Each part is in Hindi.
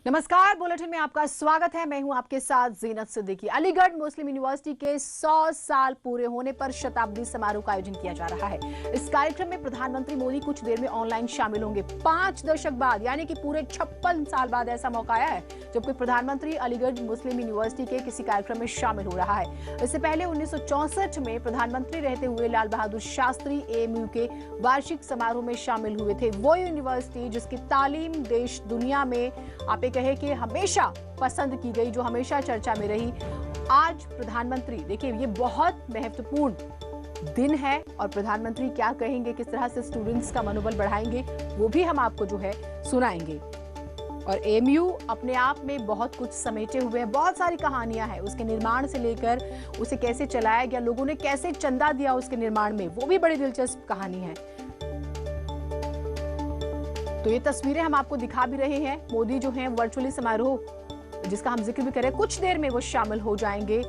नमस्कार, बुलेटिन में आपका स्वागत है। मैं हूं आपके साथ जीनत सिद्दीकी। अलीगढ़ मुस्लिम यूनिवर्सिटी के 100 साल पूरे होने पर शताब्दी समारोह का आयोजन किया जा रहा है। इस कार्यक्रम में प्रधानमंत्री मोदी कुछ देर में ऑनलाइन शामिल होंगे। 5 दशक बाद यानी कि पूरे 56 साल बाद ऐसा मौका आया है जबकि प्रधानमंत्री अलीगढ़ मुस्लिम यूनिवर्सिटी के किसी कार्यक्रम में शामिल हो रहा है। इससे पहले 1964 में प्रधानमंत्री रहते हुए लाल बहादुर शास्त्री एएमयू के वार्षिक समारोह में शामिल हुए थे। वो यूनिवर्सिटी जिसकी तालीम देश दुनिया में आप कहे कि हमेशा पसंद की गई, जो हमेशा चर्चा में रही। आज प्रधानमंत्री, देखिए ये बहुत महत्वपूर्ण दिन है और प्रधानमंत्री क्या कहेंगे, किस तरह से स्टूडेंट्स का मनोबल बढ़ाएंगे, वो भी हम आपको जो है सुनाएंगे। और एएमयू अपने आप में बहुत कुछ समेटे हुए हैं, बहुत सारी कहानियां हैं। उसके निर्माण से लेकर उसे कैसे चलाया गया, लोगों ने कैसे चंदा दिया उसके निर्माण में, वो भी बड़ी दिलचस्प कहानी है। तो ये तस्वीरें हम आपको दिखा भी रहे हैं। मोदी जो हैं वर्चुअली समारोह जिसका हम जिक्र भी करें, कुछ देर में वो शामिल हो जाएंगे।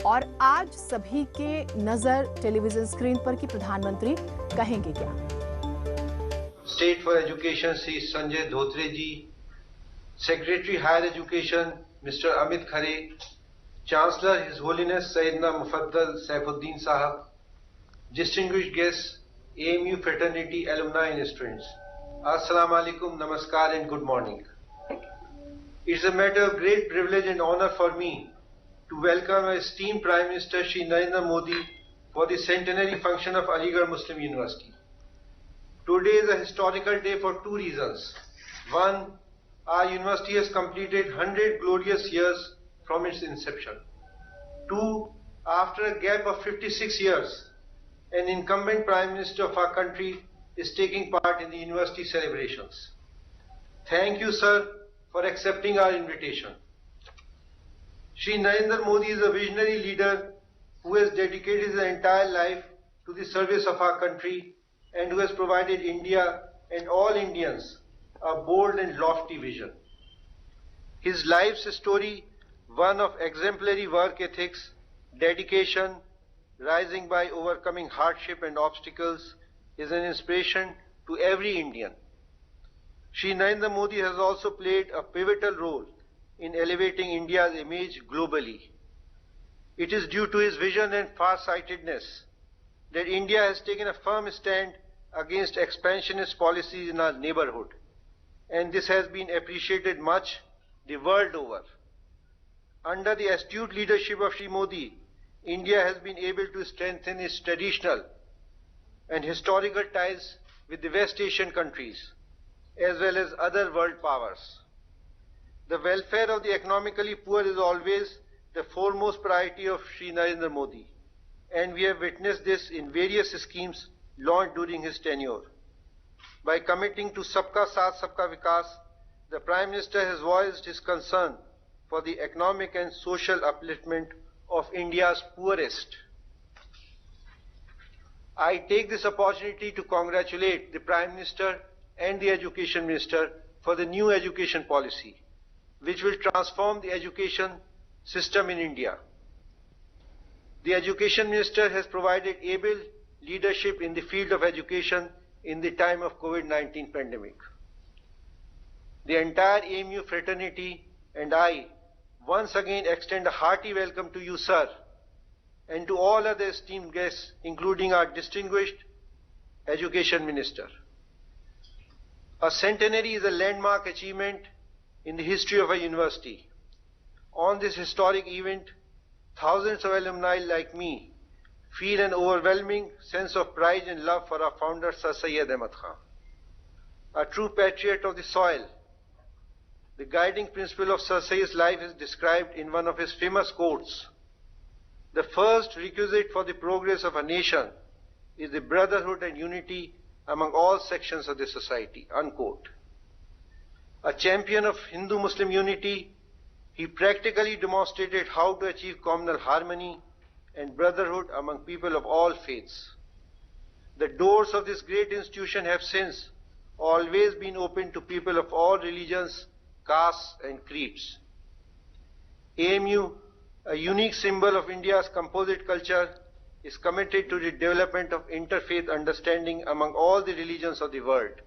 और आज सभी के नजर टेलीविजन स्क्रीन पर कि प्रधानमंत्री कहेंगे क्या। State for education Shri Sanjay Dhotre ji, secretary higher education mister Amit Khare, chancellor his holiness Syedna Mufaddal Saifuddin Sahab, distinguished guest AMU fraternity alumni and students, Assalamu alaikum, namaskar and good morning. It's a matter of great privilege and honor for me to welcome our esteemed Prime Minister Shri Narendra Modi for the centenary function of Aligarh Muslim University. Today is a historical day for two reasons. One, our university has completed 100 glorious years from its inception. Two, after a gap of 56 years, an incumbent Prime Minister of our country is taking part in the university celebrations. Thank you, sir, for accepting our invitation. Shri Narendra Modi is a visionary leader who has dedicated his entire life to the service of our country and who has provided India and all Indians a bold and lofty vision. His life's story, one of exemplary work ethics, dedication, rising by overcoming hardship and obstacles, is an inspiration to every Indian. Shri Narendra Modi has also played a pivotal role in elevating India's image globally. It is due to his vision and far-sightedness that India has taken a firm stand against expansionist policies in our neighborhood, and this has been appreciated much the world over. Under the astute leadership of Shri Modi, India has been able to strengthen its traditional and historical ties with the West Asian countries as well as other world powers. The welfare of the economically poor is always the foremost priority of Shri Narendra Modi, and we have witnessed this in various schemes launched during his tenure. By committing to Sabka Saath Sabka Vikas, the Prime Minister has voiced his concern for the economic and social upliftment of India's poorest. I take this opportunity to congratulate the Prime Minister and the Education Minister for the new education policy, which will transform the education system in India. The Education Minister has provided able leadership in the field of education in the time of COVID-19 pandemic. The entire AMU fraternity and I once again extend a hearty welcome to you, sir, and to all other esteemed guests, including our distinguished Education Minister. A centenary is a landmark achievement in the history of a university. On this historic event, thousands of alumni like me feel an overwhelming sense of pride and love for our founder, Sir Syed Ahmad Khan. A true patriot of the soil, the guiding principle of Sir Syed's life is described in one of his famous quotes: "The first requisite for the progress of a nation is the brotherhood and unity among all sections of the society," unquote. A champion of Hindu-Muslim unity, he practically demonstrated how to achieve communal harmony and brotherhood among people of all faiths. The doors of this great institution have since always been open to people of all religions, castes and creeds. AMU, a unique symbol of India's composite culture, is committed to the development of interfaith understanding among all the religions of the world.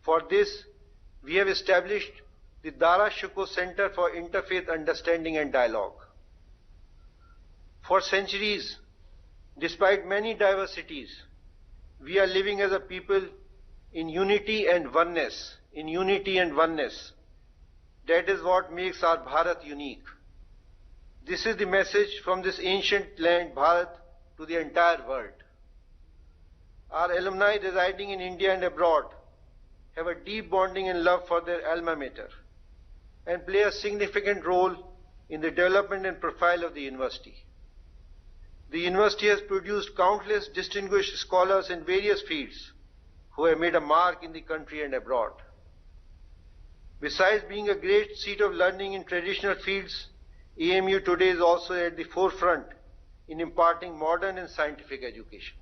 For this, we have established the Dara Shikoh Center for Interfaith Understanding and Dialogue. For centuries, despite many diversities, we are living as a people in unity and oneness. In unity and oneness. That is what makes our Bharat unique. This is the message from this ancient land, Bharat, to the entire world. Our alumni residing in India and abroad have a deep bonding and love for their alma mater and play a significant role in the development and profile of the university. The university has produced countless distinguished scholars in various fields who have made a mark in the country and abroad. Besides being a great seat of learning in traditional fields, AMU today is also at the forefront in imparting modern and scientific education.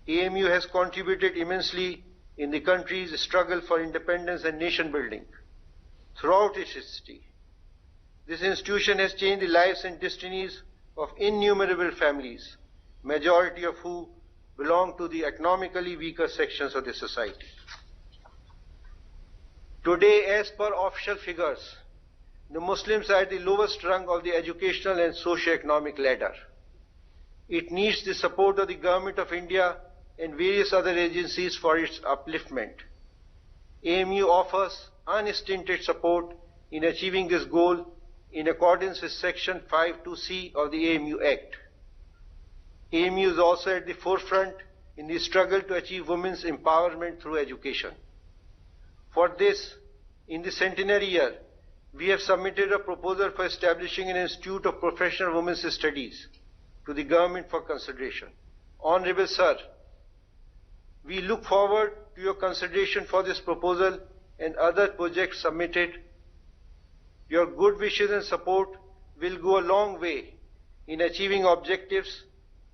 AMU has contributed immensely in the country's struggle for independence and nation building throughout its history. This institution has changed the lives and destinies of innumerable families, majority of who belong to the economically weaker sections of the society. Today, as per official figures, the Muslims are at the lowest rung of the educational and socio-economic ladder. It needs the support of the Government of India and various other agencies for its upliftment. AMU offers unstinted support in achieving this goal in accordance with Section 52C of the AMU Act. AMU is also at the forefront in the struggle to achieve women's empowerment through education. For this, in the centenary year, we have submitted a proposal for establishing an Institute of Professional Women's Studies to the government for consideration. Honorable Sir, we look forward to your consideration for this proposal and other projects submitted. Your good wishes and support will go a long way in achieving objectives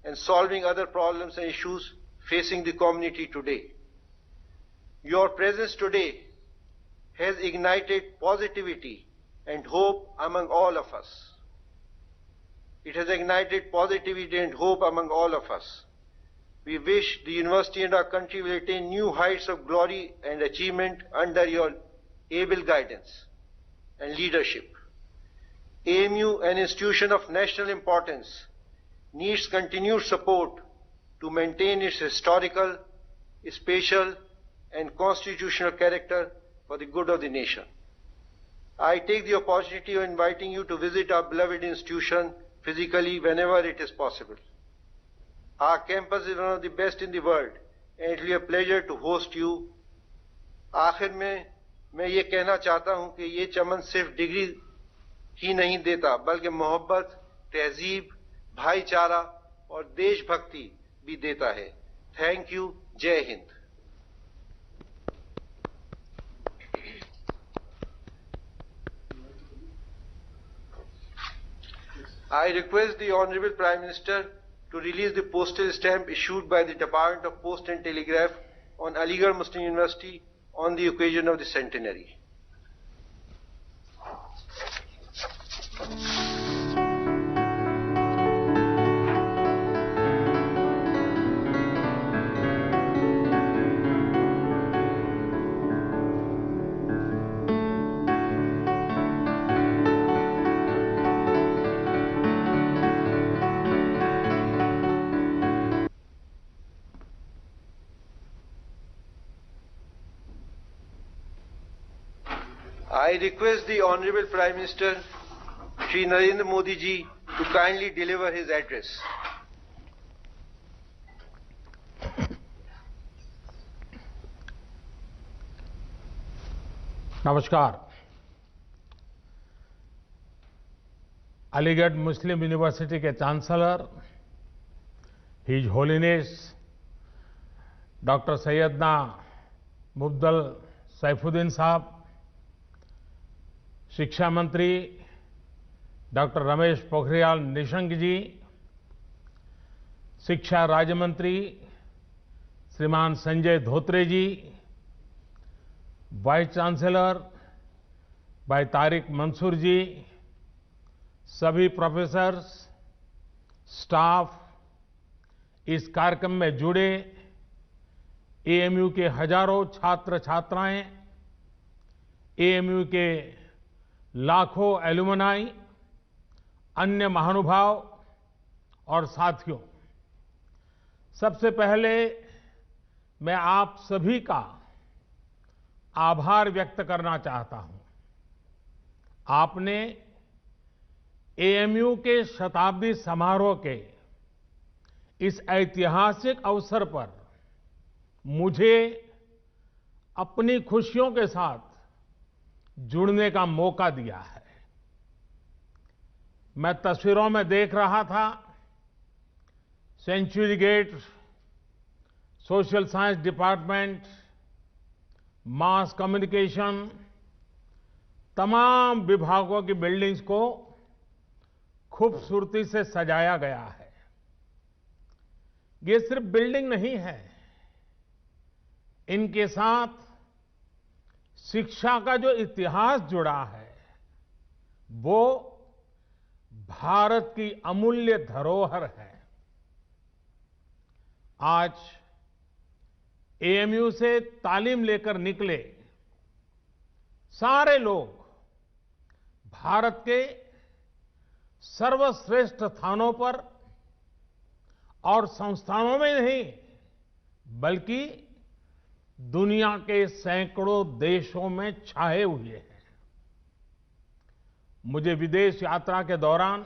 and solving other problems and issues facing the community today. Your presence today has ignited positivity and hope among all of us. It has ignited positivity and hope among all of us. We wish the university and our country will attain new heights of glory and achievement under your able guidance and leadership. AMU, an institution of national importance, needs continued support to maintain its historical, spatial, and constitutional character for the good of the nation. I take the opportunity of inviting you to visit our beloved institution physically whenever it is possible. Our campus is one of the best in the world and it will be a pleasure to host you. आखिर में मैं ये कहना चाहता हूँ कि ये चमन सिर्फ डिग्री ही नहीं देता बल्कि मोहब्बत, तहजीब, भाईचारा और देशभक्ति भी देता है. Thank you. जय Hind. I request the Honorable Prime Minister to release the postal stamp issued by the Department of Post and Telegraph on Aligarh Muslim University on the occasion of the centenary. I request the Honorable Prime Minister, Shri Narendra Modi ji, to kindly deliver his address. नमस्कार. अलीगढ़ मुस्लिम यूनिवर्सिटी के चांसलर हिज होलीनेस डॉक्टर सैयदना मुफद्दल सैफुद्दीन साहब, शिक्षा मंत्री डॉक्टर रमेश पोखरियाल निशंक जी, शिक्षा राज्य मंत्री श्रीमान संजय धोत्रे जी, वाइस चांसलर भाई तारिक मंसूर जी, सभी प्रोफेसर्स, स्टाफ, इस कार्यक्रम में जुड़े एएमयू के हजारों छात्र छात्राएं, एएमयू के लाखों एलुमनाई, अन्य महानुभाव और साथियों, सबसे पहले मैं आप सभी का आभार व्यक्त करना चाहता हूं। आपने एएमयू के शताब्दी समारोह के इस ऐतिहासिक अवसर पर मुझे अपनी खुशियों के साथ जुड़ने का मौका दिया है। मैं तस्वीरों में देख रहा था, century gate, social science department, mass communication, तमाम विभागों की बिल्डिंग्स को खूबसूरती से सजाया गया है। ये सिर्फ बिल्डिंग नहीं है, इनके साथ शिक्षा का जो इतिहास जुड़ा है वो भारत की अमूल्य धरोहर है। आज एएमयू से तालीम लेकर निकले सारे लोग भारत के सर्वश्रेष्ठ स्थानों पर और संस्थानों में नहीं, बल्कि दुनिया के सैकड़ों देशों में छाए हुए हैं। मुझे विदेश यात्रा के दौरान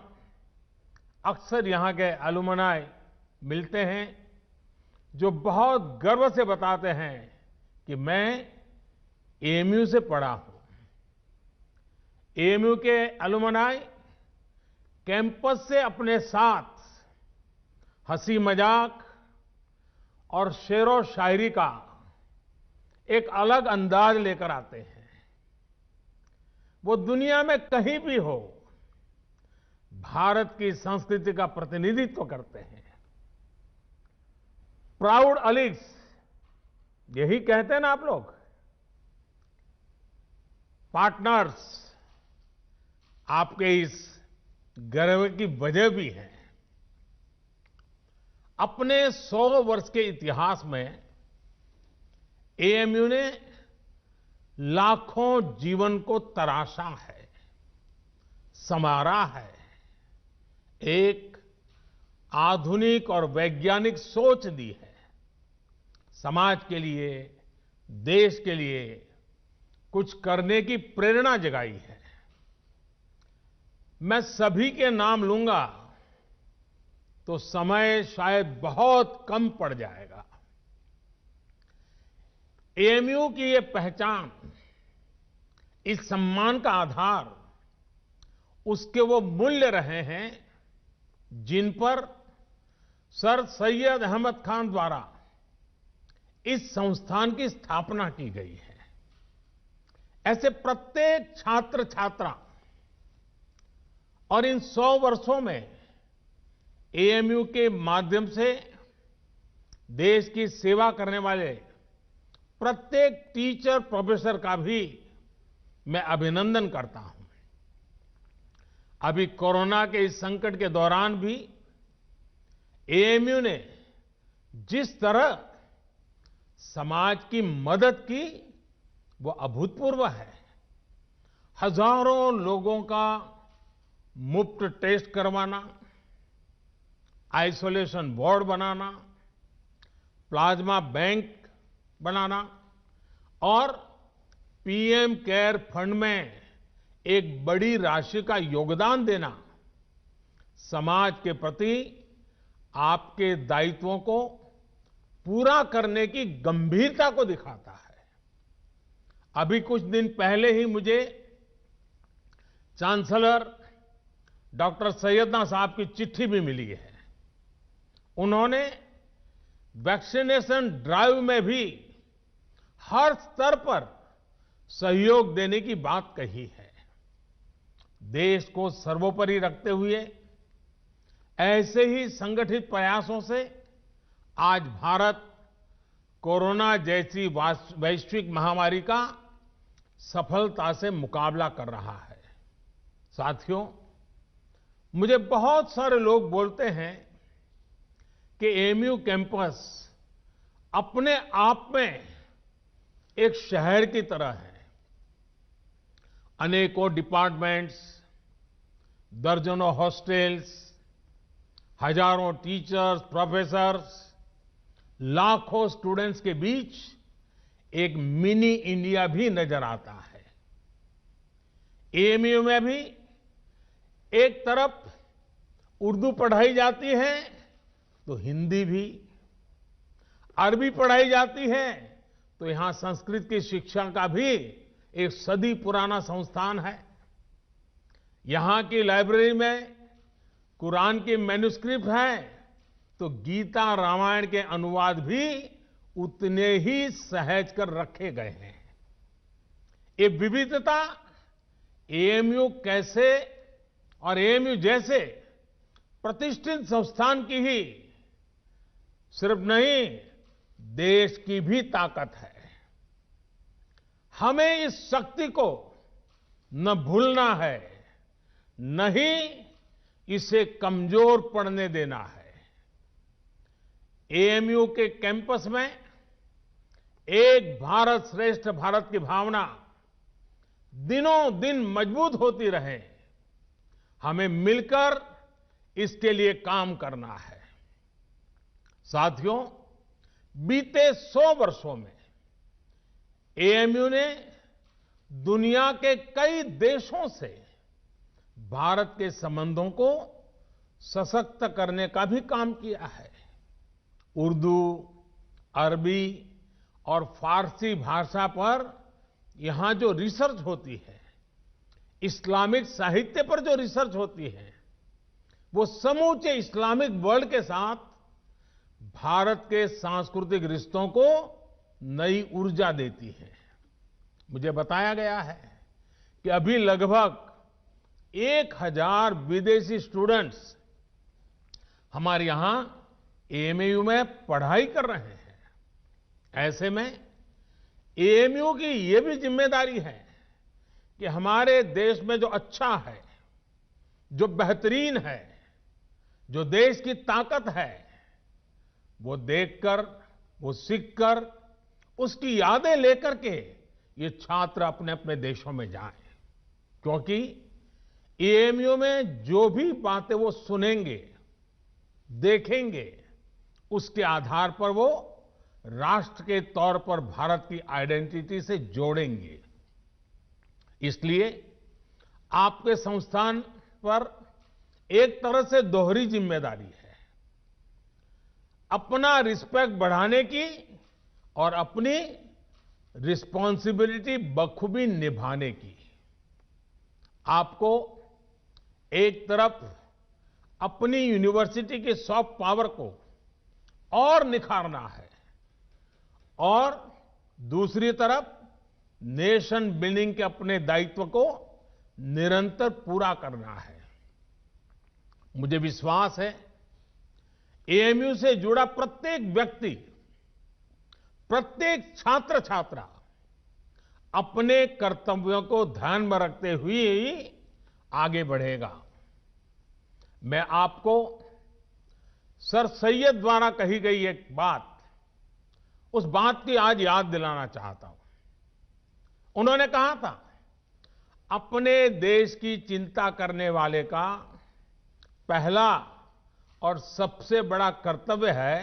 अक्सर यहां के एलुमनाई मिलते हैं, जो बहुत गर्व से बताते हैं कि मैं एएमयू से पढ़ा हूं। एएमयू के एलुमनाई कैंपस से अपने साथ हंसी मजाक और शेरो शायरी का एक अलग अंदाज लेकर आते हैं। वो दुनिया में कहीं भी हो, भारत की संस्कृति का प्रतिनिधित्व करते हैं। प्राउड अलीग्स, यही कहते हैं ना आप लोग, पार्टनर्स, आपके इस गर्व की वजह भी है। अपने 100 वर्ष के इतिहास में एएमयू ने लाखों जीवन को तराशा है, संवारा है, एक आधुनिक और वैज्ञानिक सोच दी है, समाज के लिए, देश के लिए कुछ करने की प्रेरणा जगाई है। मैं सभी के नाम लूंगा तो समय शायद बहुत कम पड़ जाएगा। एएमयू की ये पहचान, इस सम्मान का आधार उसके वो मूल्य रहे हैं जिन पर सर सैयद अहमद खान द्वारा इस संस्थान की स्थापना की गई है। ऐसे प्रत्येक छात्र छात्रा और इन 100 वर्षों में एएमयू के माध्यम से देश की सेवा करने वाले प्रत्येक टीचर प्रोफेसर का भी मैं अभिनंदन करता हूं। अभी कोरोना के इस संकट के दौरान भी एएमयू ने जिस तरह समाज की मदद की वो अभूतपूर्व है। हजारों लोगों का मुफ्त टेस्ट करवाना, आइसोलेशन वार्ड बनाना, प्लाज्मा बैंक बनाना और पीएम केयर फंड में एक बड़ी राशि का योगदान देना समाज के प्रति आपके दायित्वों को पूरा करने की गंभीरता को दिखाता है। अभी कुछ दिन पहले ही मुझे चांसलर डॉक्टर सैयदना साहब की चिट्ठी भी मिली है। उन्होंने वैक्सीनेशन ड्राइव में भी हर स्तर पर सहयोग देने की बात कही है। देश को सर्वोपरि रखते हुए ऐसे ही संगठित प्रयासों से आज भारत कोरोना जैसी वैश्विक महामारी का सफलता से मुकाबला कर रहा है। साथियों, मुझे बहुत सारे लोग बोलते हैं कि एएमयू कैंपस अपने आप में एक शहर की तरह है। अनेकों डिपार्टमेंट्स, दर्जनों हॉस्टल्स, हजारों टीचर्स, प्रोफेसर्स, लाखों स्टूडेंट्स के बीच एक मिनी इंडिया भी नजर आता है। एएमयू में भी एक तरफ उर्दू पढ़ाई जाती है तो हिंदी भी, अरबी पढ़ाई जाती है तो यहां संस्कृत की शिक्षा का भी एक सदी पुराना संस्थान है। यहां की लाइब्रेरी में कुरान की मैन्युस्क्रिप्ट है तो गीता रामायण के अनुवाद भी उतने ही सहज कर रखे गए हैं। ये विविधता एएमयू कैसे और एएमयू जैसे प्रतिष्ठित संस्थान की ही सिर्फ नहीं, देश की भी ताकत है। हमें इस शक्ति को न भूलना है, न ही इसे कमजोर पड़ने देना है। एएमयू के कैंपस में एक भारत श्रेष्ठ भारत की भावना दिनों दिन मजबूत होती रहे, हमें मिलकर इसके लिए काम करना है। साथियों, बीते 100 वर्षों में एएमयू ने दुनिया के कई देशों से भारत के संबंधों को सशक्त करने का भी काम किया है। उर्दू, अरबी और फारसी भाषा पर यहां जो रिसर्च होती है, इस्लामिक साहित्य पर जो रिसर्च होती है, वो समूचे इस्लामिक वर्ल्ड के साथ भारत के सांस्कृतिक रिश्तों को नई ऊर्जा देती है। मुझे बताया गया है कि अभी लगभग 1000 विदेशी स्टूडेंट्स हमारे यहां एएमयू में पढ़ाई कर रहे हैं। ऐसे में एएमयू की ये भी जिम्मेदारी है कि हमारे देश में जो अच्छा है, जो बेहतरीन है, जो देश की ताकत है, वो देखकर, वो सीखकर, उसकी यादें लेकर के ये छात्र अपने अपने देशों में जाएं। क्योंकि एएमयू में जो भी बातें वो सुनेंगे, देखेंगे, उसके आधार पर वो राष्ट्र के तौर पर भारत की आइडेंटिटी से जोड़ेंगे। इसलिए आपके संस्थान पर एक तरह से दोहरी जिम्मेदारी है, अपना रिस्पेक्ट बढ़ाने की और अपनी रिस्पॉन्सिबिलिटी बखूबी निभाने की। आपको एक तरफ अपनी यूनिवर्सिटी की सॉफ्ट पावर को और निखारना है और दूसरी तरफ नेशन बिल्डिंग के अपने दायित्व को निरंतर पूरा करना है। मुझे विश्वास है एएमयू से जुड़ा प्रत्येक व्यक्ति, प्रत्येक छात्र छात्रा अपने कर्तव्यों को ध्यान में रखते हुए ही आगे बढ़ेगा। मैं आपको सर सैयद द्वारा कही गई एक बात, उस बात की आज याद दिलाना चाहता हूं। उन्होंने कहा था, अपने देश की चिंता करने वाले का पहला और सबसे बड़ा कर्तव्य है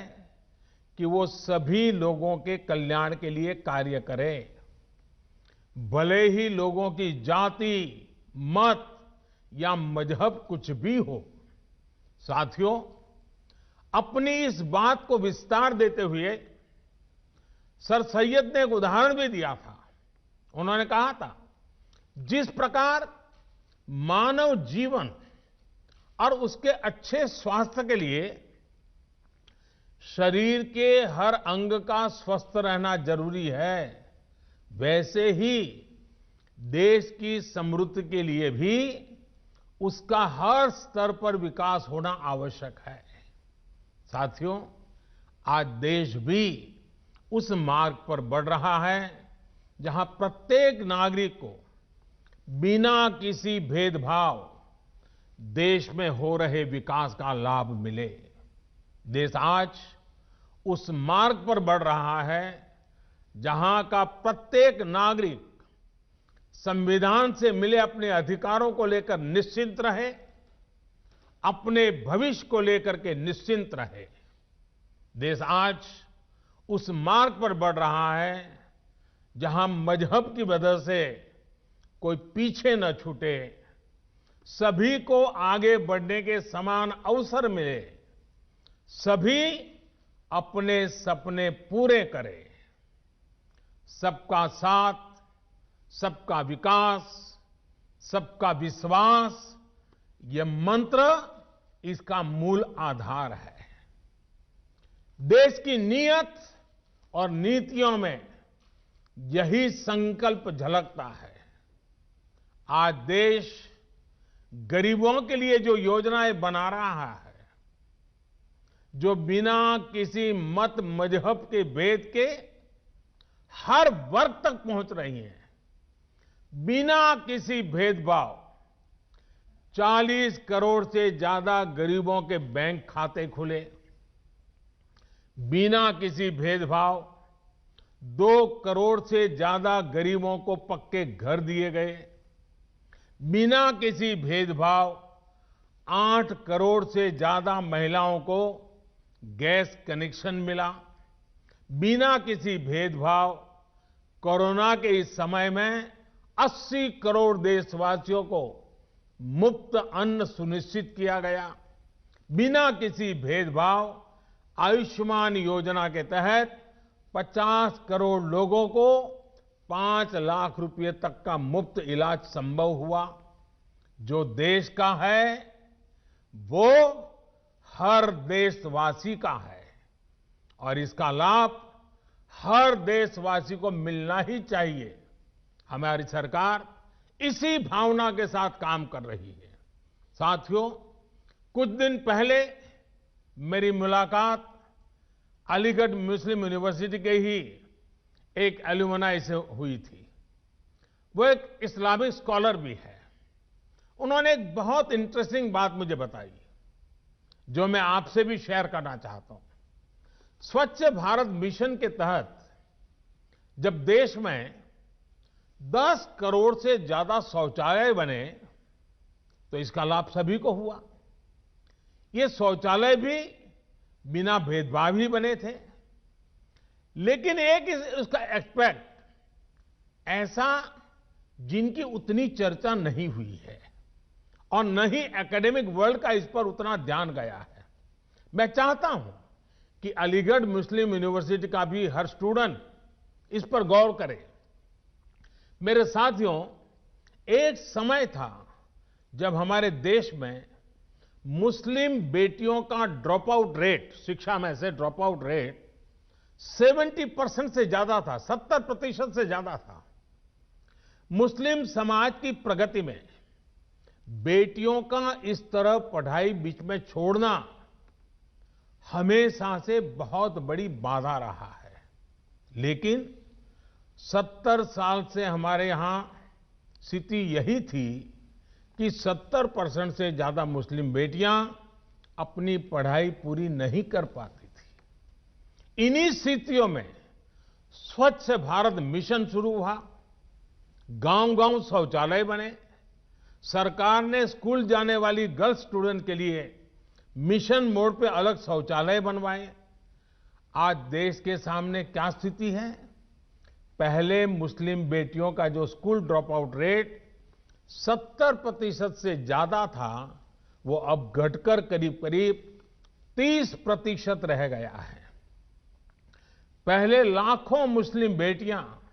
कि वो सभी लोगों के कल्याण के लिए कार्य करे, भले ही लोगों की जाति, मत या मजहब कुछ भी हो। साथियों, अपनी इस बात को विस्तार देते हुए सर सैयद ने एक उदाहरण भी दिया था। उन्होंने कहा था, जिस प्रकार मानव जीवन और उसके अच्छे स्वास्थ्य के लिए शरीर के हर अंग का स्वस्थ रहना जरूरी है, वैसे ही देश की समृद्धि के लिए भी उसका हर स्तर पर विकास होना आवश्यक है। साथियों, आज देश भी उस मार्ग पर बढ़ रहा है जहां प्रत्येक नागरिक को बिना किसी भेदभाव देश में हो रहे विकास का लाभ मिले। देश आज उस मार्ग पर बढ़ रहा है जहां का प्रत्येक नागरिक संविधान से मिले अपने अधिकारों को लेकर निश्चिंत रहे, अपने भविष्य को लेकर के निश्चिंत रहे। देश आज उस मार्ग पर बढ़ रहा है जहां मजहब की वजह से कोई पीछे न छूटे, सभी को आगे बढ़ने के समान अवसर मिले, सभी अपने सपने पूरे करें। सबका साथ, सबका विकास, सबका विश्वास, यह मंत्र इसका मूल आधार है। देश की नीयत और नीतियों में यही संकल्प झलकता है। आज देश गरीबों के लिए जो योजनाएं बना रहा है, जो बिना किसी मत मजहब के भेद के हर वर्ग तक पहुंच रही हैं, बिना किसी भेदभाव 40 करोड़ से ज्यादा गरीबों के बैंक खाते खुले, बिना किसी भेदभाव 2 करोड़ से ज्यादा गरीबों को पक्के घर दिए गए, बिना किसी भेदभाव 8 करोड़ से ज्यादा महिलाओं को गैस कनेक्शन मिला, बिना किसी भेदभाव कोरोना के इस समय में 80 करोड़ देशवासियों को मुफ्त अन्न सुनिश्चित किया गया, बिना किसी भेदभाव आयुष्मान योजना के तहत 50 करोड़ लोगों को 5 लाख रुपए तक का मुफ्त इलाज संभव हुआ। जो देश का है वो हर देशवासी का है और इसका लाभ हर देशवासी को मिलना ही चाहिए। हमारी सरकार इसी भावना के साथ काम कर रही है। साथियों, कुछ दिन पहले मेरी मुलाकात अलीगढ़ मुस्लिम यूनिवर्सिटी के ही एक एल्यूमनाई से हुई थी। वो एक इस्लामिक स्कॉलर भी है। उन्होंने एक बहुत इंटरेस्टिंग बात मुझे बताई जो मैं आपसे भी शेयर करना चाहता हूं। स्वच्छ भारत मिशन के तहत जब देश में 10 करोड़ से ज्यादा शौचालय बने तो इसका लाभ सभी को हुआ। ये शौचालय भी बिना भेदभाव ही बने थे, लेकिन एक उसका एस्पेक्ट ऐसा जिनकी उतनी चर्चा नहीं हुई है और न ही एकेडमिक वर्ल्ड का इस पर उतना ध्यान गया है। मैं चाहता हूं कि अलीगढ़ मुस्लिम यूनिवर्सिटी का भी हर स्टूडेंट इस पर गौर करे। मेरे साथियों, एक समय था जब हमारे देश में मुस्लिम बेटियों का ड्रॉप आउट रेट, शिक्षा में से ड्रॉप आउट रेट 70% से ज्यादा था, 70% से ज्यादा था। मुस्लिम समाज की प्रगति में बेटियों का इस तरह पढ़ाई बीच में छोड़ना हमेशा से बहुत बड़ी बाधा रहा है। लेकिन 70 साल से हमारे यहां स्थिति यही थी कि 70% से ज्यादा मुस्लिम बेटियां अपनी पढ़ाई पूरी नहीं कर पाती थी। इन्हीं स्थितियों में स्वच्छ भारत मिशन शुरू हुआ, गांव-गांव शौचालय बने, सरकार ने स्कूल जाने वाली गर्ल्स स्टूडेंट के लिए मिशन मोड पे अलग शौचालय बनवाए। आज देश के सामने क्या स्थिति है? पहले मुस्लिम बेटियों का जो स्कूल ड्रॉप आउट रेट 70% से ज्यादा था, वो अब घटकर करीब-करीब 30% रह गया है। पहले लाखों मुस्लिम बेटियां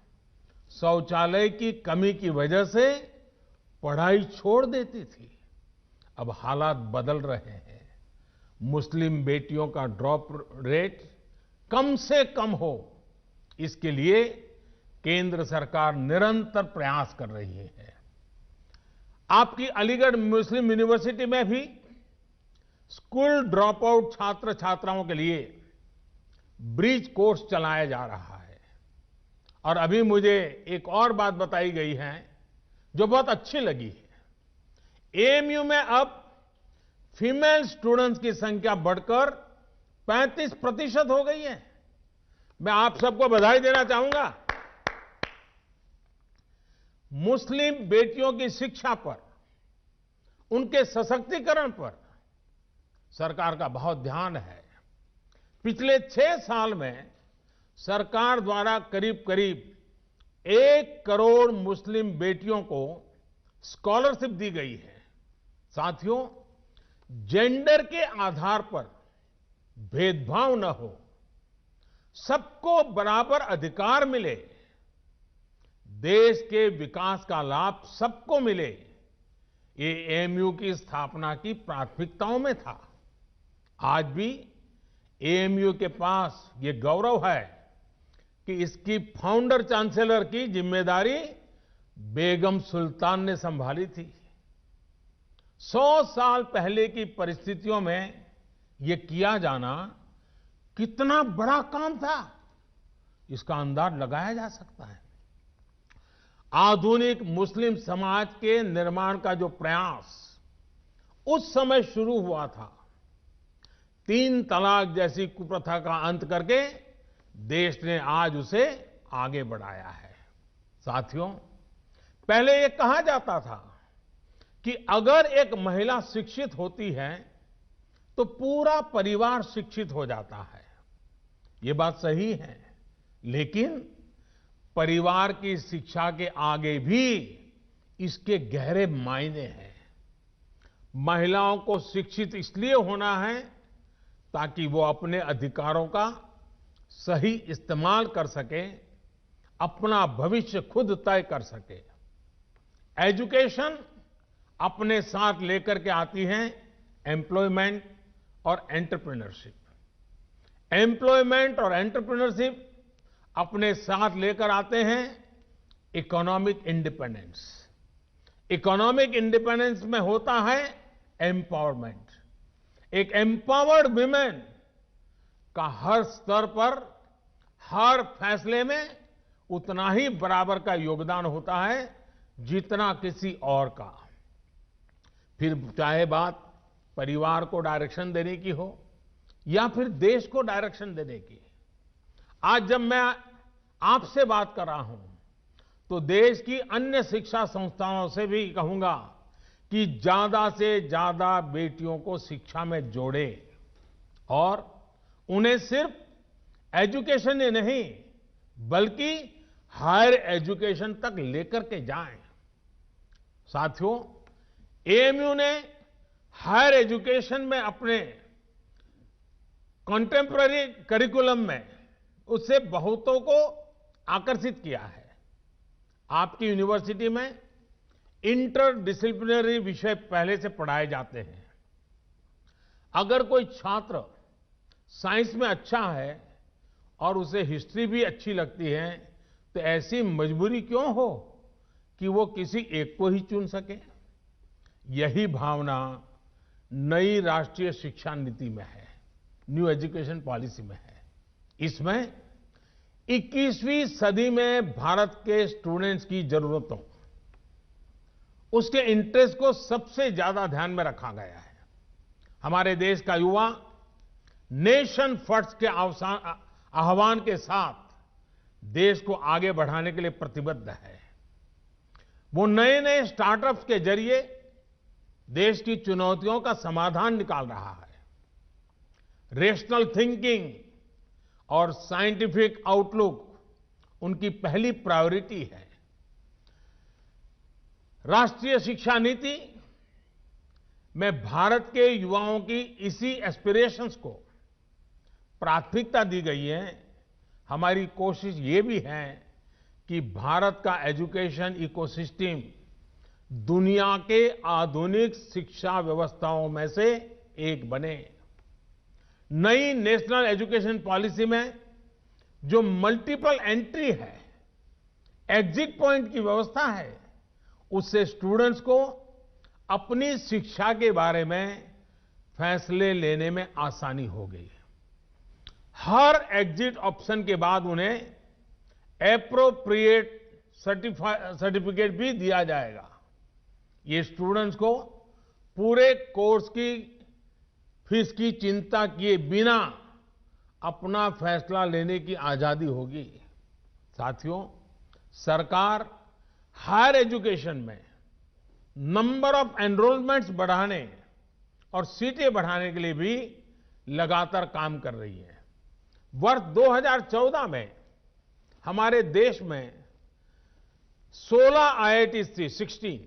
शौचालय की कमी की वजह से पढ़ाई छोड़ देती थी। अब हालात बदल रहे हैं। मुस्लिम बेटियों का ड्रॉप रेट कम से कम हो, इसके लिए केंद्र सरकार निरंतर प्रयास कर रही है। आपकी अलीगढ़ मुस्लिम यूनिवर्सिटी में भी स्कूल ड्रॉप आउट छात्र छात्राओं के लिए ब्रिज कोर्स चलाया जा रहा है। और अभी मुझे एक और बात बताई गई है जो बहुत अच्छी लगी है। एएमयू में अब फीमेल स्टूडेंट्स की संख्या बढ़कर 35% हो गई है। मैं आप सबको बधाई देना चाहूंगा। मुस्लिम बेटियों की शिक्षा पर, उनके सशक्तिकरण पर सरकार का बहुत ध्यान है। पिछले 6 साल में सरकार द्वारा करीब करीब 1 करोड़ मुस्लिम बेटियों को स्कॉलरशिप दी गई है। साथियों, जेंडर के आधार पर भेदभाव न हो, सबको बराबर अधिकार मिले, देश के विकास का लाभ सबको मिले, ये एएमयू की स्थापना की प्राथमिकताओं में था। आज भी एएमयू के पास ये गौरव है कि इसकी फाउंडर चांसलर की जिम्मेदारी बेगम सुल्तान ने संभाली थी। 100 साल पहले की परिस्थितियों में ये किया जाना कितना बड़ा काम था, इसका अंदाज लगाया जा सकता है। आधुनिक मुस्लिम समाज के निर्माण का जो प्रयास उस समय शुरू हुआ था, 3 तलाक जैसी कुप्रथा का अंत करके देश ने आज उसे आगे बढ़ाया है। साथियों, पहले ये कहा जाता था कि अगर एक महिला शिक्षित होती है तो पूरा परिवार शिक्षित हो जाता है। ये बात सही है, लेकिन परिवार की शिक्षा के आगे भी इसके गहरे मायने हैं। महिलाओं को शिक्षित इसलिए होना है ताकि वो अपने अधिकारों का सही इस्तेमाल कर सके, अपना भविष्य खुद तय कर सके। एजुकेशन अपने साथ लेकर के आती है एम्प्लॉयमेंट और एंटरप्रेन्योरशिप। एम्प्लॉयमेंट और एंटरप्रेन्योरशिप अपने साथ लेकर आते हैं इकोनॉमिक इंडिपेंडेंस। इकोनॉमिक इंडिपेंडेंस में होता है एम्पावरमेंट। एक एम्पावर्ड विमेन का हर स्तर पर, हर फैसले में उतना ही बराबर का योगदान होता है जितना किसी और का। फिर चाहे बात परिवार को डायरेक्शन देने की हो या फिर देश को डायरेक्शन देने की। आज जब मैं आपसे बात कर रहा हूं तो देश की अन्य शिक्षा संस्थाओं से भी कहूंगा कि ज्यादा से ज्यादा बेटियों को शिक्षा में जोड़े और उन्हें सिर्फ एजुकेशन ही नहीं बल्कि हायर एजुकेशन तक लेकर के जाएं। साथियों, एएमयू ने हायर एजुकेशन में अपने कंटेम्पररी करिकुलम में उससे बहुतों को आकर्षित किया है। आपकी यूनिवर्सिटी में इंटर डिसिप्लिनरी विषय पहले से पढ़ाए जाते हैं। अगर कोई छात्र साइंस में अच्छा है और उसे हिस्ट्री भी अच्छी लगती है तो ऐसी मजबूरी क्यों हो कि वो किसी एक को ही चुन सके। यही भावना नई राष्ट्रीय शिक्षा नीति में है, न्यू एजुकेशन पॉलिसी में है। इसमें 21वीं सदी में भारत के स्टूडेंट्स की जरूरतों, उसके इंटरेस्ट को सबसे ज्यादा ध्यान में रखा गया है। हमारे देश का युवा नेशन फर्स्ट के आह्वान के साथ देश को आगे बढ़ाने के लिए प्रतिबद्ध है। वो नए नए स्टार्टअप्स के जरिए देश की चुनौतियों का समाधान निकाल रहा है। रेशनल थिंकिंग और साइंटिफिक आउटलुक उनकी पहली प्रायोरिटी है। राष्ट्रीय शिक्षा नीति में भारत के युवाओं की इसी एस्पिरेशंस को प्राथमिकता दी गई है। हमारी कोशिश ये भी है कि भारत का एजुकेशन इकोसिस्टम दुनिया के आधुनिक शिक्षा व्यवस्थाओं में से एक बने। नई नेशनल एजुकेशन पॉलिसी में जो मल्टीपल एंट्री है, एग्जिट पॉइंट की व्यवस्था है, उससे स्टूडेंट्स को अपनी शिक्षा के बारे में फैसले लेने में आसानी हो गई। हर एग्जिट ऑप्शन के बाद उन्हें एप्रोप्रिएट सर्टिफिकेट भी दिया जाएगा। ये स्टूडेंट्स को पूरे कोर्स की फीस की चिंता किए बिना अपना फैसला लेने की आजादी होगी। साथियों, सरकार हायर एजुकेशन में नंबर ऑफ एनरोलमेंट्स बढ़ाने और सीटें बढ़ाने के लिए भी लगातार काम कर रही है। वर्ष 2014 में हमारे देश में 16 आईआईटीज थी, 16।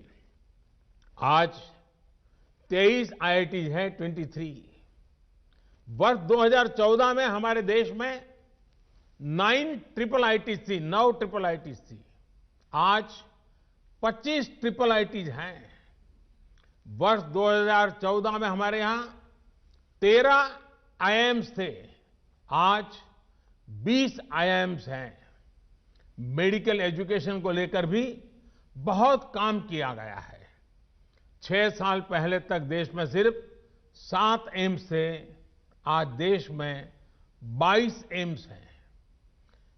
आज 23 आईआईटीज हैं, 23। वर्ष 2014 में हमारे देश में 9 ट्रिपल आईटीज थी, 9 ट्रिपल आईटीज थी। आज 25 ट्रिपल आईटीज हैं। वर्ष 2014 में हमारे यहां 13 आईआईएम्स थे, आज 20 आईआईएम्स हैं। मेडिकल एजुकेशन को लेकर भी बहुत काम किया गया है। 6 साल पहले तक देश में सिर्फ 7 एम्स थे, आज देश में 22 एम्स हैं।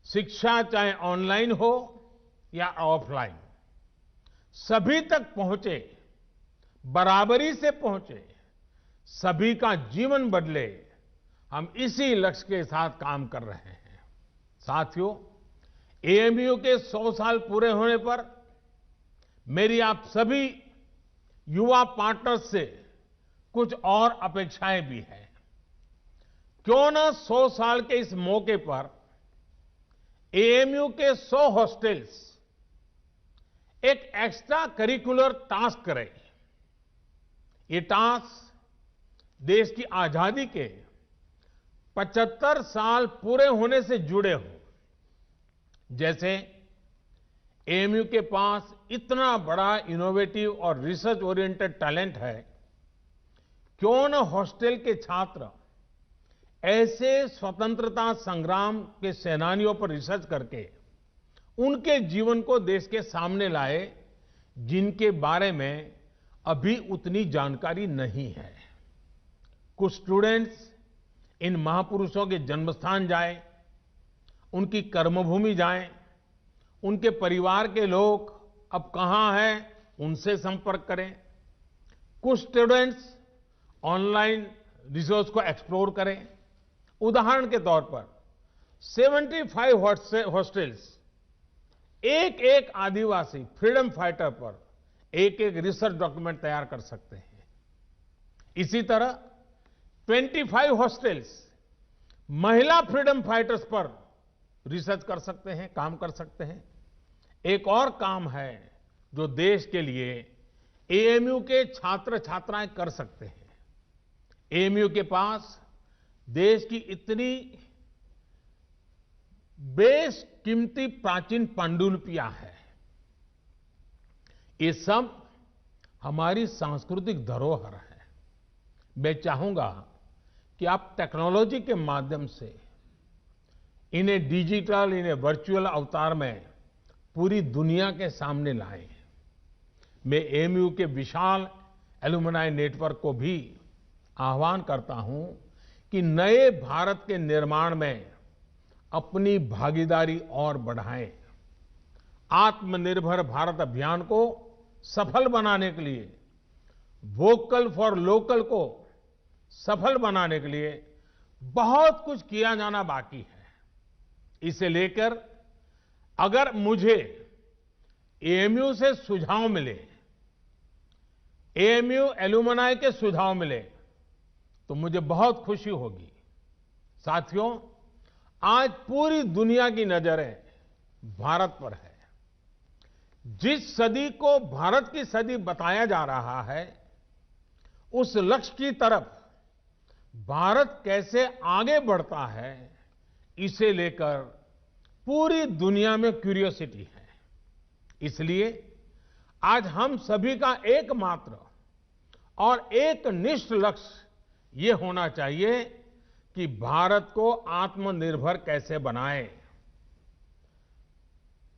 शिक्षा चाहे ऑनलाइन हो या ऑफलाइन, सभी तक पहुंचे, बराबरी से पहुंचे, सभी का जीवन बदले, हम इसी लक्ष्य के साथ काम कर रहे हैं। साथियों, एएमयू के 100 साल पूरे होने पर मेरी आप सभी युवा पार्टनर्स से कुछ और अपेक्षाएं भी हैं। क्यों न 100 साल के इस मौके पर एएमयू के 100 हॉस्टल्स एक एक्स्ट्रा करिकुलर टास्क करें। ये टास्क देश की आजादी के 75 साल पूरे होने से जुड़े हों। जैसे एएमयू के पास इतना बड़ा इनोवेटिव और रिसर्च ओरिएंटेड टैलेंट है, क्यों न हॉस्टल के छात्र ऐसे स्वतंत्रता संग्राम के सेनानियों पर रिसर्च करके उनके जीवन को देश के सामने लाए, जिनके बारे में अभी उतनी जानकारी नहीं है। कुछ स्टूडेंट्स इन महापुरुषों के जन्मस्थान जाएं, उनकी कर्मभूमि जाएं, उनके परिवार के लोग अब कहां हैं, उनसे संपर्क करें। कुछ स्टूडेंट्स ऑनलाइन रिसोर्स को एक्सप्लोर करें। उदाहरण के तौर पर 75 हॉस्टल्स एक एक आदिवासी फ्रीडम फाइटर पर एक एक रिसर्च डॉक्यूमेंट तैयार कर सकते हैं। इसी तरह 25 हॉस्टल्स महिला फ्रीडम फाइटर्स पर रिसर्च कर सकते हैं, काम कर सकते हैं। एक और काम है जो देश के लिए एएमयू के छात्र छात्राएं कर सकते हैं। एएमयू के पास देश की इतनी बेशकीमती प्राचीन पांडुलिपियां हैं। ये सब हमारी सांस्कृतिक धरोहर है। मैं चाहूंगा कि आप टेक्नोलॉजी के माध्यम से इन्हें डिजिटल, इन्हें वर्चुअल अवतार में पूरी दुनिया के सामने लाएं। मैं एएमयू के विशाल एलुमनाई नेटवर्क को भी आह्वान करता हूं कि नए भारत के निर्माण में अपनी भागीदारी और बढ़ाएं। आत्मनिर्भर भारत अभियान को सफल बनाने के लिए, वोकल फॉर लोकल को सफल बनाने के लिए बहुत कुछ किया जाना बाकी है। इसे लेकर अगर मुझे एएमयू से सुझाव मिले, एएमयू एलुमनाई के सुझाव मिले, तो मुझे बहुत खुशी होगी। साथियों, आज पूरी दुनिया की नजरें भारत पर है। जिस सदी को भारत की सदी बताया जा रहा है, उस लक्ष्य की तरफ भारत कैसे आगे बढ़ता है, इसे लेकर पूरी दुनिया में क्यूरियोसिटी है। इसलिए आज हम सभी का एकमात्र और एकनिष्ठ लक्ष्य ये होना चाहिए कि भारत को आत्मनिर्भर कैसे बनाएं।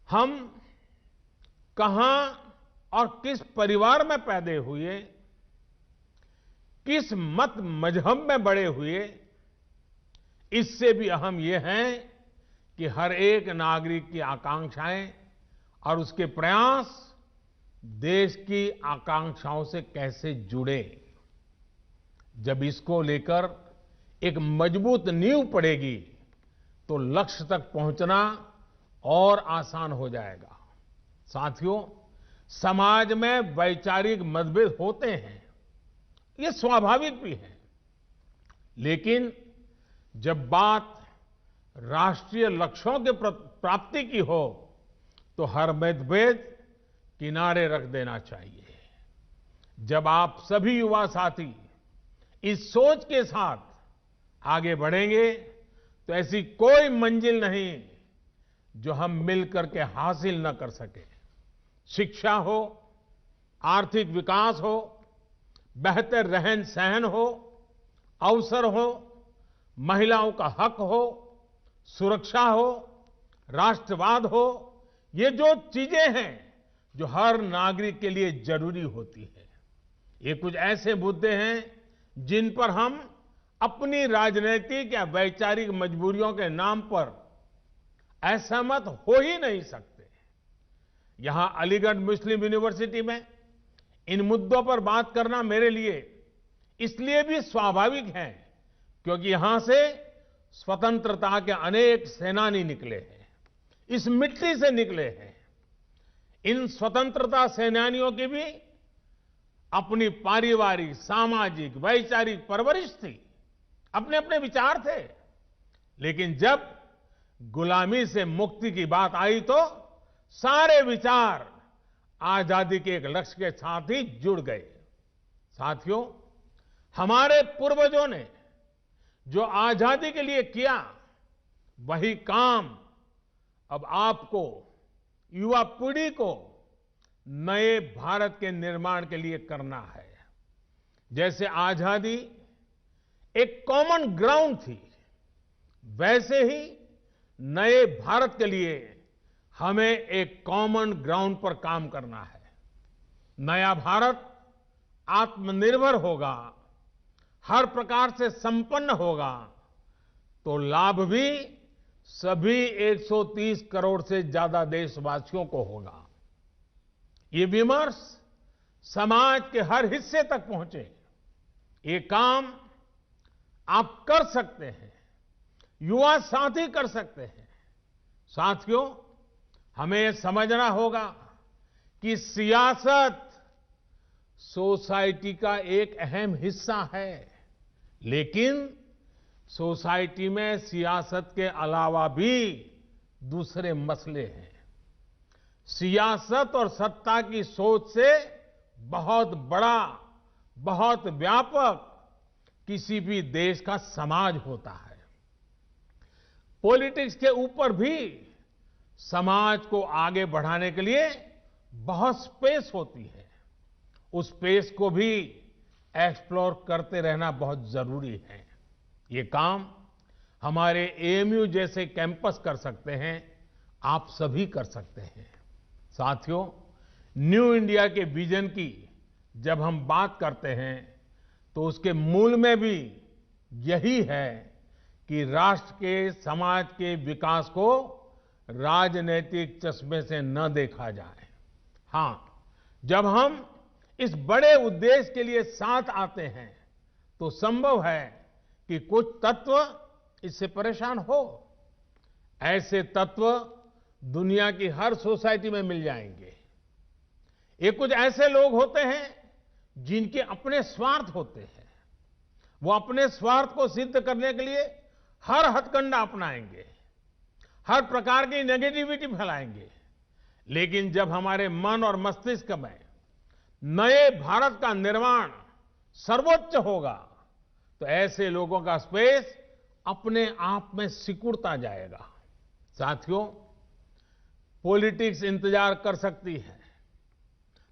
हम कहां और किस परिवार में पैदा हुए, किस मत मजहब में बड़े हुए, इससे भी अहम यह है कि हर एक नागरिक की आकांक्षाएं और उसके प्रयास देश की आकांक्षाओं से कैसे जुड़े। जब इसको लेकर एक मजबूत नींव पड़ेगी, तो लक्ष्य तक पहुंचना और आसान हो जाएगा। साथियों, समाज में वैचारिक मतभेद होते हैं, ये स्वाभाविक भी है। लेकिन जब बात राष्ट्रीय लक्ष्यों के प्राप्ति की हो तो हर मतभेद किनारे रख देना चाहिए। जब आप सभी युवा साथी इस सोच के साथ आगे बढ़ेंगे तो ऐसी कोई मंजिल नहीं जो हम मिलकर के हासिल न कर सके। शिक्षा हो, आर्थिक विकास हो, बेहतर रहन सहन हो, अवसर हो, महिलाओं का हक हो, सुरक्षा हो, राष्ट्रवाद हो, ये जो चीजें हैं जो हर नागरिक के लिए जरूरी होती है, ये कुछ ऐसे मुद्दे हैं जिन पर हम अपनी राजनीतिक या वैचारिक मजबूरियों के नाम पर असहमत हो ही नहीं सकते। यहां अलीगढ़ मुस्लिम यूनिवर्सिटी में इन मुद्दों पर बात करना मेरे लिए इसलिए भी स्वाभाविक है क्योंकि यहां से स्वतंत्रता के अनेक सेनानी निकले हैं, इस मिट्टी से निकले हैं। इन स्वतंत्रता सेनानियों की भी अपनी पारिवारिक, सामाजिक, वैचारिक परवरिश थी, अपने अपने विचार थे। लेकिन जब गुलामी से मुक्ति की बात आई तो सारे विचार आजादी के एक लक्ष्य के साथ ही जुड़ गए। साथियों, हमारे पूर्वजों ने जो आजादी के लिए किया वही काम अब आपको, युवा पीढ़ी को नए भारत के निर्माण के लिए करना है। जैसे आजादी एक कॉमन ग्राउंड थी, वैसे ही नए भारत के लिए हमें एक कॉमन ग्राउंड पर काम करना है। नया भारत आत्मनिर्भर होगा, हर प्रकार से संपन्न होगा तो लाभ भी सभी 130 करोड़ से ज्यादा देशवासियों को होगा। ये विमर्श समाज के हर हिस्से तक पहुंचे, ये काम आप कर सकते हैं, युवा साथी कर सकते हैं। साथियों, हमें यह समझना होगा कि सियासत सोसाइटी का एक अहम हिस्सा है, लेकिन सोसाइटी में सियासत के अलावा भी दूसरे मसले हैं। सियासत और सत्ता की सोच से बहुत बड़ा, बहुत व्यापक किसी भी देश का समाज होता है। पॉलिटिक्स के ऊपर भी समाज को आगे बढ़ाने के लिए बहुत स्पेस होती है। उस स्पेस को भी एक्सप्लोर करते रहना बहुत जरूरी है। ये काम हमारे एएमयू जैसे कैंपस कर सकते हैं, आप सभी कर सकते हैं। साथियों, न्यू इंडिया के विजन की जब हम बात करते हैं तो उसके मूल में भी यही है कि राष्ट्र के, समाज के विकास को राजनीतिक चश्मे से न देखा जाए। हां, जब हम इस बड़े उद्देश्य के लिए साथ आते हैं तो संभव है कि कुछ तत्व इससे परेशान हो। ऐसे तत्व दुनिया की हर सोसाइटी में मिल जाएंगे। ये कुछ ऐसे लोग होते हैं जिनके अपने स्वार्थ होते हैं। वो अपने स्वार्थ को सिद्ध करने के लिए हर हथकंडा अपनाएंगे, हर प्रकार की नेगेटिविटी फैलाएंगे। लेकिन जब हमारे मन और मस्तिष्क में नए भारत का निर्माण सर्वोच्च होगा तो ऐसे लोगों का स्पेस अपने आप में सिकुड़ता जाएगा। साथियों, पॉलिटिक्स इंतजार कर सकती है,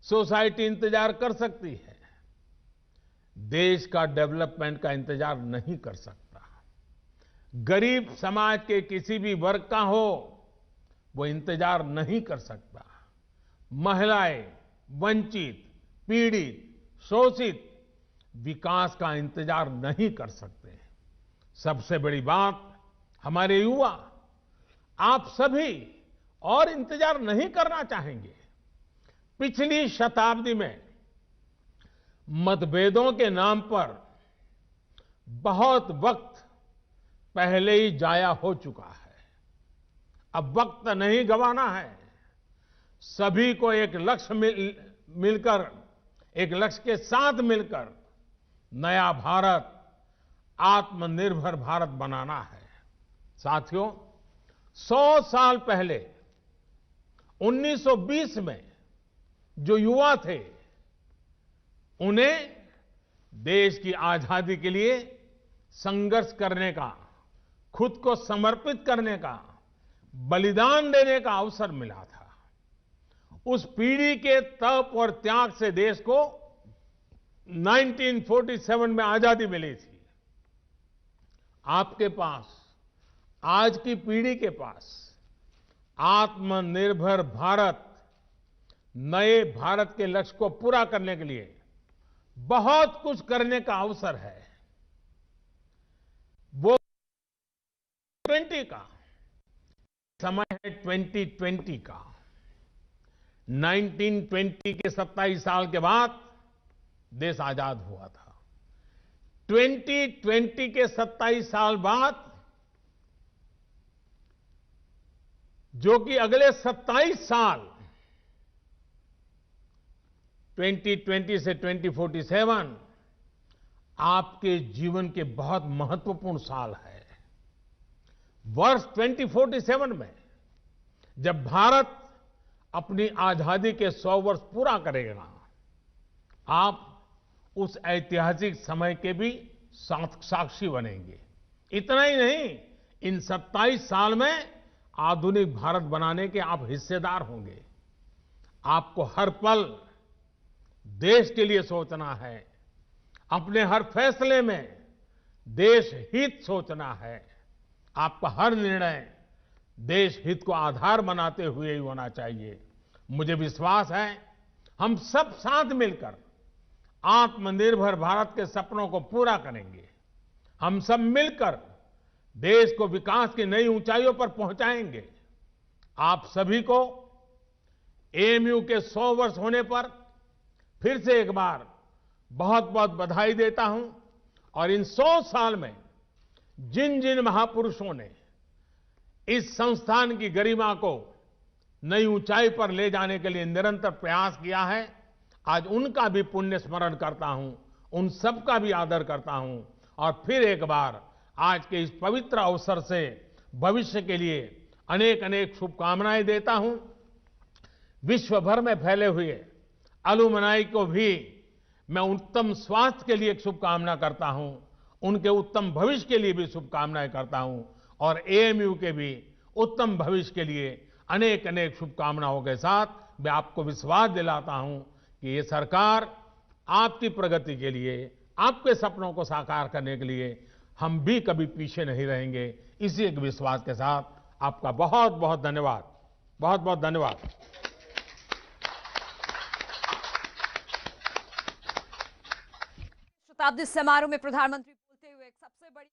सोसाइटी इंतजार कर सकती है, देश का डेवलपमेंट का इंतजार नहीं कर सकता। गरीब समाज के किसी भी वर्ग का हो वो इंतजार नहीं कर सकता। महिलाएं, वंचित, पीड़ित, शोषित विकास का इंतजार नहीं कर सकते। सबसे बड़ी बात, हमारे युवा, आप सभी और इंतजार नहीं करना चाहेंगे। पिछली शताब्दी में मतभेदों के नाम पर बहुत वक्त पहले ही जाया हो चुका है। अब वक्त नहीं गंवाना है। सभी को एक लक्ष्य मिलकर, एक लक्ष्य के साथ मिलकर नया भारत, आत्मनिर्भर भारत बनाना है। साथियों, 100 साल पहले 1920 में जो युवा थे, उन्हें देश की आजादी के लिए संघर्ष करने का, खुद को समर्पित करने का, बलिदान देने का अवसर मिला था। उस पीढ़ी के तप और त्याग से देश को 1947 में आजादी मिली थी। आपके पास, आज की पीढ़ी के पास आत्मनिर्भर भारत, नए भारत के लक्ष्य को पूरा करने के लिए बहुत कुछ करने का अवसर है। वो 20 का समय है, 2020 का। 1920 के 27 साल के बाद देश आजाद हुआ था। 2020 के 27 साल बाद, जो कि अगले 27 साल 2020 से 2047 आपके जीवन के बहुत महत्वपूर्ण साल है। वर्ष 2047 में जब भारत अपनी आजादी के 100 वर्ष पूरा करेगा, आप उस ऐतिहासिक समय के भी साक्षी बनेंगे। इतना ही नहीं, इन 27 साल में आधुनिक भारत बनाने के आप हिस्सेदार होंगे। आपको हर पल देश के लिए सोचना है, अपने हर फैसले में देश हित सोचना है। आपका हर निर्णय देश हित को आधार बनाते हुए ही होना चाहिए। मुझे विश्वास है, हम सब साथ मिलकर आत्मनिर्भर भारत के सपनों को पूरा करेंगे। हम सब मिलकर देश को विकास की नई ऊंचाइयों पर पहुंचाएंगे। आप सभी को एएमयू के 100 वर्ष होने पर फिर से एक बार बहुत बहुत बधाई देता हूं। और इन 100 साल में जिन जिन महापुरुषों ने इस संस्थान की गरिमा को नई ऊंचाई पर ले जाने के लिए निरंतर प्रयास किया है, आज उनका भी पुण्य स्मरण करता हूं, उन सबका भी आदर करता हूं। और फिर एक बार आज के इस पवित्र अवसर से भविष्य के लिए अनेक अनेक शुभकामनाएं देता हूं। विश्व भर में फैले हुए अलुमनाई को भी मैं उत्तम स्वास्थ्य के लिए एक शुभकामना करता हूं, उनके उत्तम भविष्य के लिए भी शुभकामनाएं करता हूं। और एएमयू के भी उत्तम भविष्य के लिए अनेक अनेक शुभकामनाओं के साथ मैं आपको विश्वास दिलाता हूं कि ये सरकार आपकी प्रगति के लिए, आपके सपनों को साकार करने के लिए हम भी कभी पीछे नहीं रहेंगे। इसी एक विश्वास के साथ आपका बहुत बहुत धन्यवाद, बहुत बहुत धन्यवाद। शताब्दी समारोह में प्रधानमंत्री बोलते हुए एक सबसे बड़ी